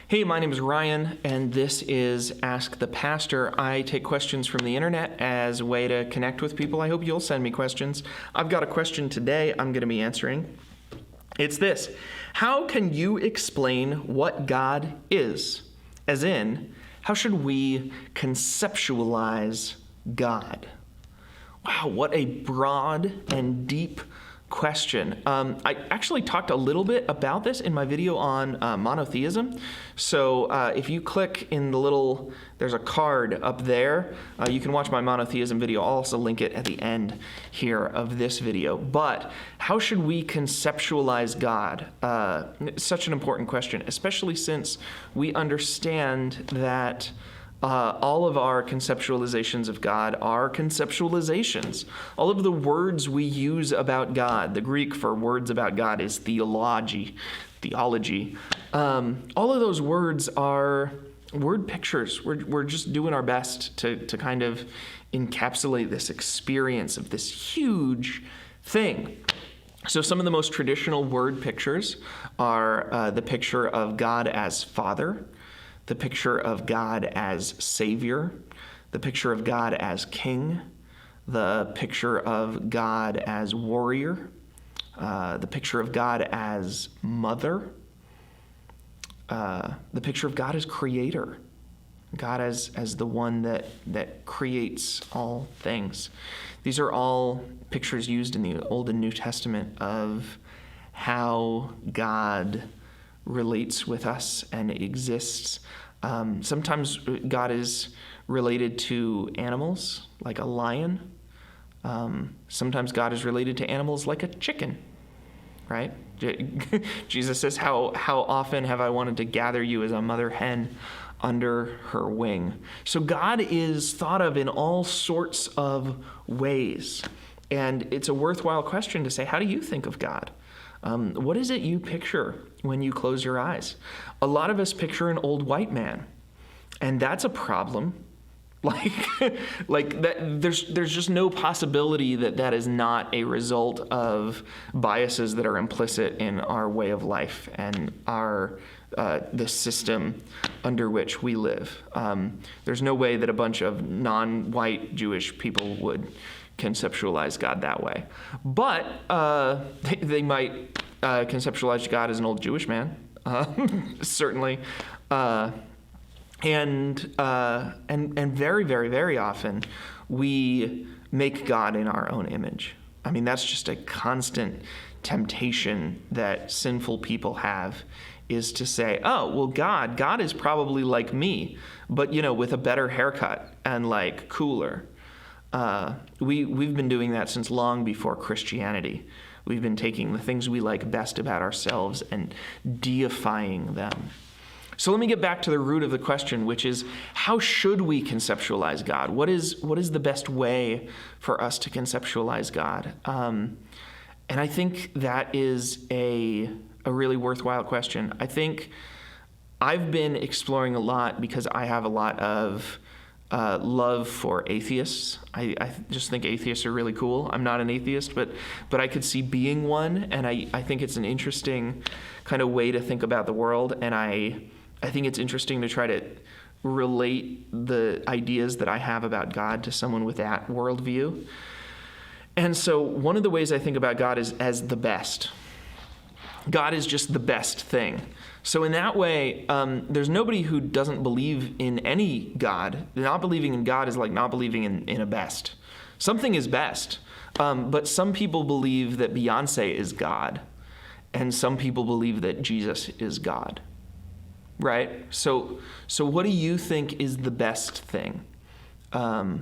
Hey, my name is Ryan, and this is Ask the Pastor. I take questions from the internet as a way to connect with people. I hope you'll send me questions. I've got a question today I'm going to be answering. It's this: how can you explain what God is? As in, how should we conceptualize God? Wow, what a broad and deep question. I actually talked a little bit about this in my video on monotheism. So if you click in there's a card up there, you can watch my monotheism video. I'll also link it at the end here of this video. But how should we conceptualize God? Such an important question, especially since we understand that all of our conceptualizations of God are conceptualizations. All of the words we use about God, the Greek for words about God is theology. All of those words are word pictures. We're just doing our best to kind of encapsulate this experience of this huge thing. So some of the most traditional word pictures are the picture of God as Father, the picture of God as Savior, the picture of God as King, the picture of God as Warrior, the picture of God as Mother, the picture of God as Creator, God as the one that creates all things. These are all pictures used in the Old and New Testament of how God relates with us and exists. Sometimes God is related to animals, like a lion. Sometimes God is related to animals like a chicken, right? Jesus says, how often have I wanted to gather you as a mother hen under her wing? So God is thought of in all sorts of ways. And it's a worthwhile question to say, how do you think of God? What is it you picture when you close your eyes? A lot of us picture an old white man, and that's a problem. Like that, there's just no possibility that is not a result of biases that are implicit in our way of life and the system under which we live. There's no way that a bunch of non-white Jewish people would conceptualize God that way. But they might conceptualize God as an old Jewish man, certainly. And very, very, very often we make God in our own image. I mean, that's just a constant temptation that sinful people have, is to say, oh, well, God is probably like me, but, with a better haircut and like cooler. We've been doing that since long before Christianity. We've been taking the things we like best about ourselves and deifying them. So let me get back to the root of the question, which is, how should we conceptualize God? What is the best way for us to conceptualize God? And I think that is a really worthwhile question. I think I've been exploring a lot because I have a lot of love for atheists. I just think atheists are really cool. I'm not an atheist, but I could see being one, and I think it's an interesting kind of way to think about the world, and I think it's interesting to try to relate the ideas that I have about God to someone with that worldview. And so one of the ways I think about God is as the best. God is just the best thing. So in that way, there's nobody who doesn't believe in any God. Not believing in God is like not believing in a best. Something is best, but some people believe that Beyonce is God, and some people believe that Jesus is God, right? So what do you think is the best thing? Another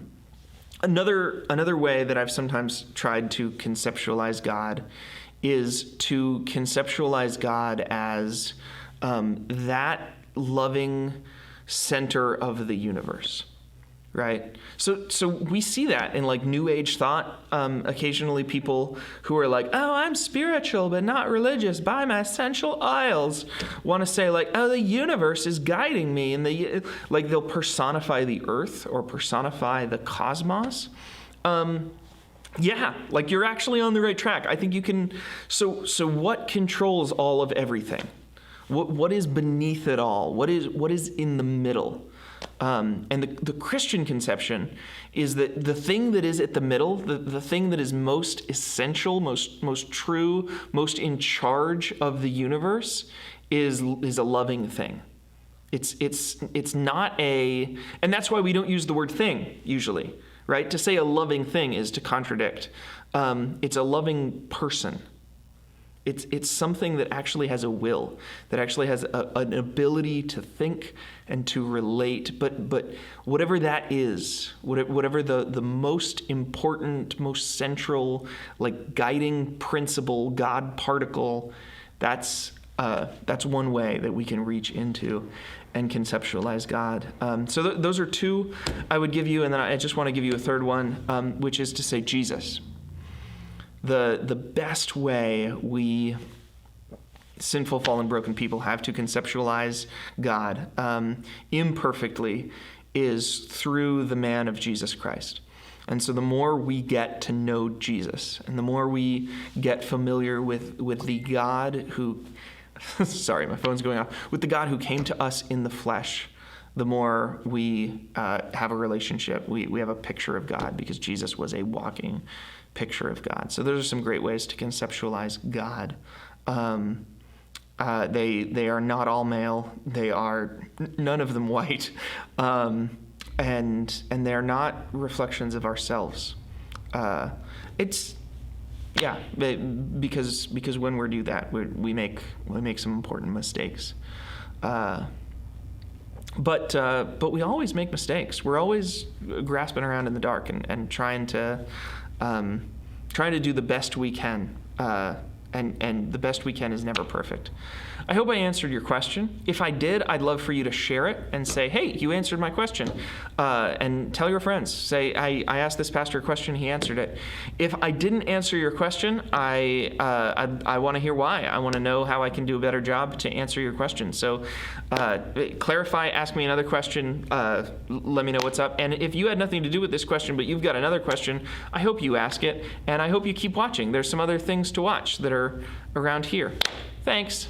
way that I've sometimes tried to conceptualize God is to conceptualize God as that loving center of the universe, right? So we see that in like New Age thought. Occasionally people who are like, oh, I'm spiritual but not religious, buy my essential oils, want to say like, oh, the universe is guiding me, and they'll personify the earth or personify the cosmos. Yeah, like you're actually on the right track. I think you can. So what controls all of everything? What is beneath it all? What is in the middle? And the Christian conception is that the thing that is at the middle, the thing that is most essential, most true, most in charge of the universe is a loving thing. It's not a, and that's why we don't use the word thing usually, right? To say a loving thing is to contradict. It's a loving person. It's something that actually has a will, that actually has an ability to think and to relate. But whatever that is, whatever the most important, most central, like guiding principle, God particle, that's one way that we can reach into and conceptualize God. So those are two I would give you, and then I just want to give you a third one, which is to say Jesus. The best way we sinful, fallen, broken people have to conceptualize God imperfectly is through the man of Jesus Christ. And so the more we get to know Jesus, and the more we get familiar with the God who, sorry, my phone's going off, with the God who came to us in the flesh, the more we have a relationship. We have a picture of God because Jesus was a walking picture of God. So those are some great ways to conceptualize God. They are not all male. They are none of them white, and they're not reflections of ourselves. Because when we do that, we make some important mistakes. But we always make mistakes. We're always grasping around in the dark and trying to do the best we can. And the best we can is never perfect. I hope I answered your question. If I did, I'd love for you to share it and say, hey, you answered my question. And tell your friends. Say, I asked this pastor a question, he answered it. If I didn't answer your question, I want to hear why. I want to know how I can do a better job to answer your question. So clarify, ask me another question, let me know what's up. And if you had nothing to do with this question, but you've got another question, I hope you ask it, and I hope you keep watching. There's some other things to watch that are around here. Thanks.